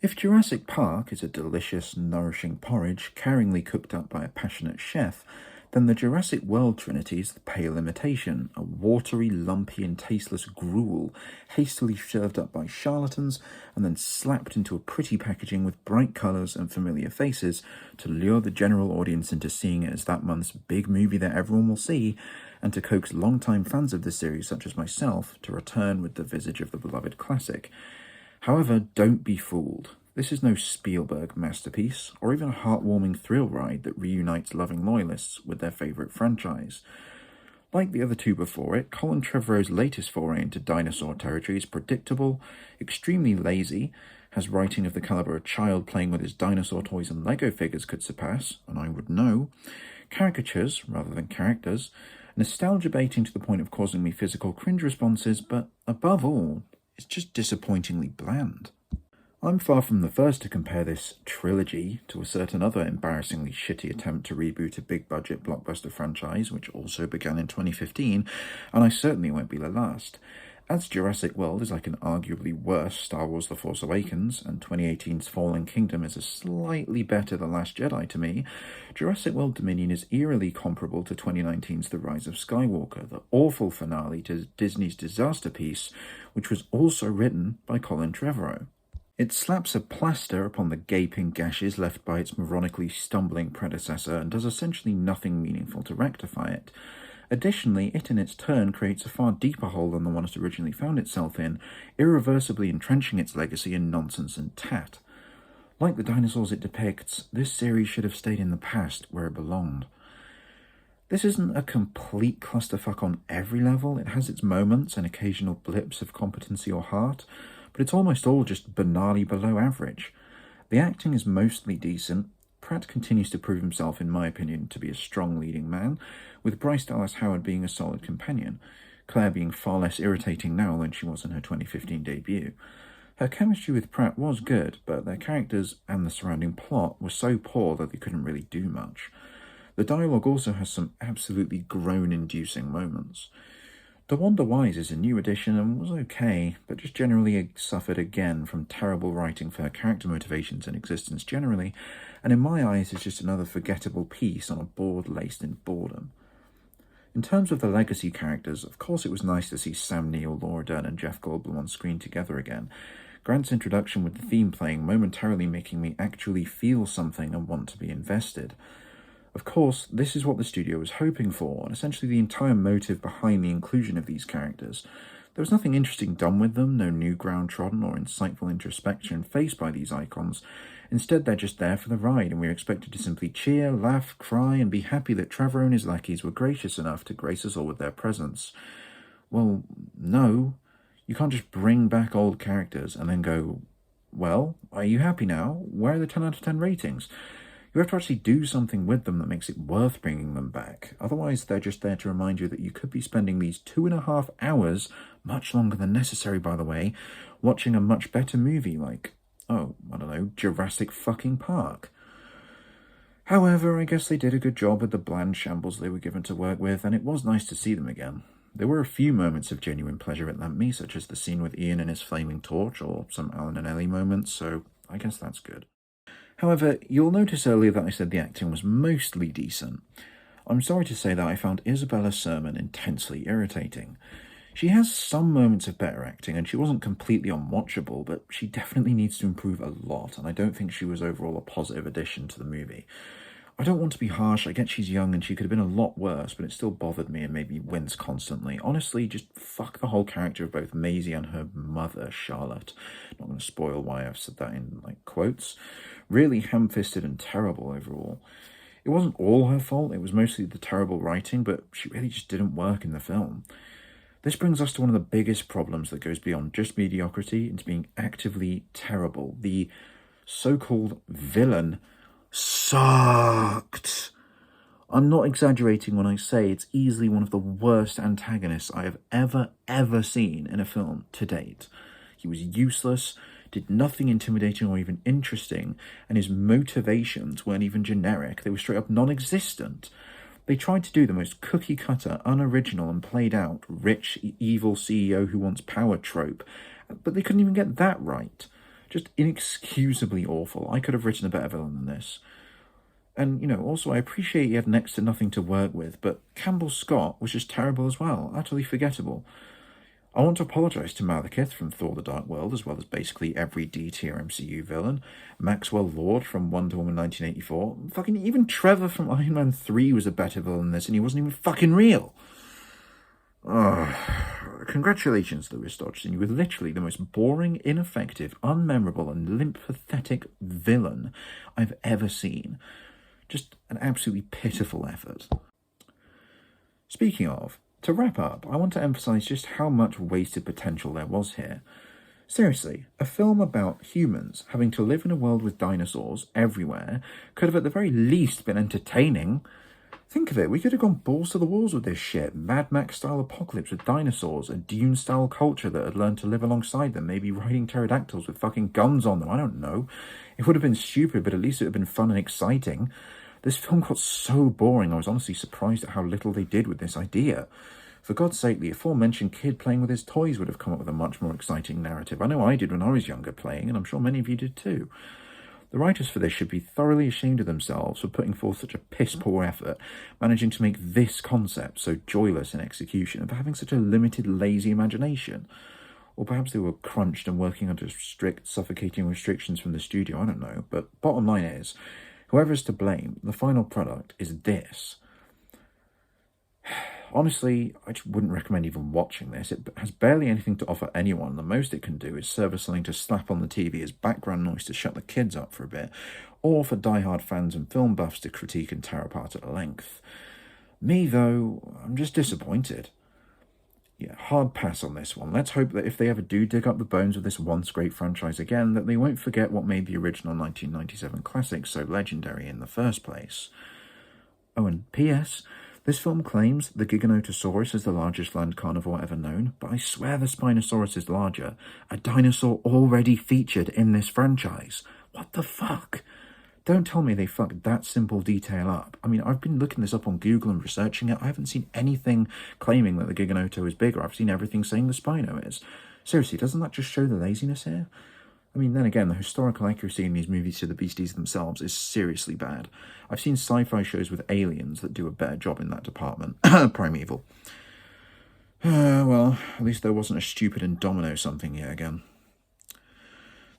If Jurassic Park is a delicious, nourishing porridge caringly cooked up by a passionate chef, then the Jurassic World Trinity is the pale imitation, a watery, lumpy, and tasteless gruel, hastily served up by charlatans and then slapped into a pretty packaging with bright colours and familiar faces to lure the general audience into seeing it as that month's big movie that everyone will see, and to coax long-time fans of the series, such as myself, to return with the visage of the beloved classic. However, don't be fooled. This is no Spielberg masterpiece, or even a heartwarming thrill ride that reunites loving loyalists with their favourite franchise. Like the other two before it, Colin Trevorrow's latest foray into dinosaur territory is predictable, extremely lazy, has writing of the calibre a child playing with his dinosaur toys and Lego figures could surpass, and I would know, caricatures rather than characters, nostalgia baiting to the point of causing me physical cringe responses, but above all, it's just disappointingly bland. I'm far from the first to compare this trilogy to a certain other embarrassingly shitty attempt to reboot a big-budget blockbuster franchise, which also began in 2015, and I certainly won't be the last. As Jurassic World is like an arguably worse Star Wars The Force Awakens, and 2018's Fallen Kingdom is a slightly better The Last Jedi to me, Jurassic World Dominion is eerily comparable to 2019's The Rise of Skywalker, the awful finale to Disney's disaster piece, which was also written by Colin Trevorrow. It slaps a plaster upon the gaping gashes left by its moronically stumbling predecessor and does essentially nothing meaningful to rectify it. Additionally, it in its turn creates a far deeper hole than the one it originally found itself in, irreversibly entrenching its legacy in nonsense and tat. Like the dinosaurs it depicts, this series should have stayed in the past where it belonged. This isn't a complete clusterfuck on every level. It has its moments and occasional blips of competency or heart, but it's almost all just banally below average. The acting is mostly decent. Pratt continues to prove himself, in my opinion, to be a strong leading man, with Bryce Dallas Howard being a solid companion, Claire being far less irritating now than she was in her 2015 debut. Her chemistry with Pratt was good, but their characters and the surrounding plot were so poor that they couldn't really do much. The dialogue also has some absolutely groan-inducing moments. DeWanda Wise is a new addition and was okay, but just generally suffered again from terrible writing for her character motivations and existence generally, and in my eyes is just another forgettable piece on a board laced in boredom. In terms of the legacy characters, of course it was nice to see Sam Neill, Laura Dern and Jeff Goldblum on screen together again. Grant's introduction with the theme playing momentarily making me actually feel something and want to be invested. Of course, this is what the studio was hoping for, and essentially the entire motive behind the inclusion of these characters. There was nothing interesting done with them, no new ground trodden or insightful introspection faced by these icons. Instead, they're just there for the ride, and we're expected to simply cheer, laugh, cry, and be happy that Trevor and his lackeys were gracious enough to grace us all with their presence. Well, no. You can't just bring back old characters and then go, well, are you happy now? Where are the 10 out of 10 ratings? You have to actually do something with them that makes it worth bringing them back. Otherwise, they're just there to remind you that you could be spending these 2.5 hours, much longer than necessary, by the way, watching a much better movie like, Jurassic fucking Park. However, I guess they did a good job with the bland shambles they were given to work with, and it was nice to see them again. There were a few moments of genuine pleasure it lent me, such as the scene with Ian and his flaming torch, or some Alan and Ellie moments, so I guess that's good. However, you'll notice earlier that I said the acting was mostly decent. I'm sorry to say that I found Isabella Sermon intensely irritating. She has some moments of better acting, and she wasn't completely unwatchable, but she definitely needs to improve a lot, and I don't think she was overall a positive addition to the movie. I don't want to be harsh, I get she's young and she could have been a lot worse, but it still bothered me and made me wince constantly. Honestly, just fuck the whole character of both Maisie and her mother, Charlotte. Not going to spoil why I've said that in, quotes. Really ham-fisted and terrible overall. It wasn't all her fault, it was mostly the terrible writing, but she really just didn't work in the film. This brings us to one of the biggest problems that goes beyond just mediocrity into being actively terrible. The so-called villain sucked. I'm not exaggerating when I say it's easily one of the worst antagonists I have ever seen in a film to date. He was useless, did nothing intimidating or even interesting, and his motivations weren't even generic, they were straight up non-existent. They tried to do the most cookie-cutter, unoriginal and played-out, rich, evil CEO who wants power trope, but they couldn't even get that right. Just inexcusably awful. I could have written a better villain than this. And, you know, also I appreciate he had next to nothing to work with, but Campbell Scott was just terrible as well, utterly forgettable. I want to apologise to Malekith from Thor the Dark World, as well as basically every D-tier MCU villain. Maxwell Lord from Wonder Woman 1984. Fucking even Trevor from Iron Man 3 was a better villain than this, and he wasn't even fucking real. Congratulations, Lewis Dodgson. You were literally the most boring, ineffective, unmemorable, and limp, pathetic villain I've ever seen. Just an absolutely pitiful effort. Speaking of, to wrap up, I want to emphasise just how much wasted potential there was here. Seriously, a film about humans having to live in a world with dinosaurs everywhere could have at the very least been entertaining. Think of it, we could have gone balls to the walls with this shit. Mad Max-style apocalypse with dinosaurs, a Dune-style culture that had learned to live alongside them, maybe riding pterodactyls with fucking guns on them, I don't know. It would have been stupid, but at least it would have been fun and exciting. This film got so boring, I was honestly surprised at how little they did with this idea. For God's sake, the aforementioned kid playing with his toys would have come up with a much more exciting narrative. I know I did when I was younger playing, and I'm sure many of you did too. The writers for this should be thoroughly ashamed of themselves for putting forth such a piss-poor effort, managing to make this concept so joyless in execution, and for having such a limited, lazy imagination. Or perhaps they were crunched and working under strict, suffocating restrictions from the studio, I don't know. But bottom line is, whoever is to blame, the final product is this. Honestly, I just wouldn't recommend even watching this. It has barely anything to offer anyone. The most it can do is serve as something to slap on the TV as background noise to shut the kids up for a bit, or for die-hard fans and film buffs to critique and tear apart at length. Me, though, I'm just disappointed. Yeah, hard pass on this one. Let's hope that if they ever do dig up the bones of this once great franchise again, that they won't forget what made the original 1997 classic so legendary in the first place. Oh, and P.S., this film claims the Giganotosaurus is the largest land carnivore ever known, but I swear the Spinosaurus is larger. A dinosaur already featured in this franchise. What the fuck? Don't tell me they fucked that simple detail up. I mean, I've been looking this up on Google and researching it. I haven't seen anything claiming that the Giganoto is bigger. I've seen everything saying the Spino is. Seriously, doesn't that just show the laziness here? I mean, then again, the historical accuracy in these movies to the beasties themselves is seriously bad. I've seen sci-fi shows with aliens that do a better job in that department. Primeval. Well, at least there wasn't a stupid Indomino something yet again.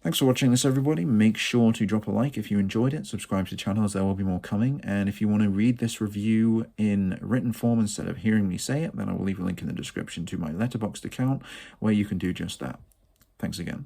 Thanks for watching this, everybody. Make sure to drop a like if you enjoyed it. Subscribe to the channel as there will be more coming. And if you want to read this review in written form instead of hearing me say it, then I will leave a link in the description to my Letterboxd account where you can do just that. Thanks again.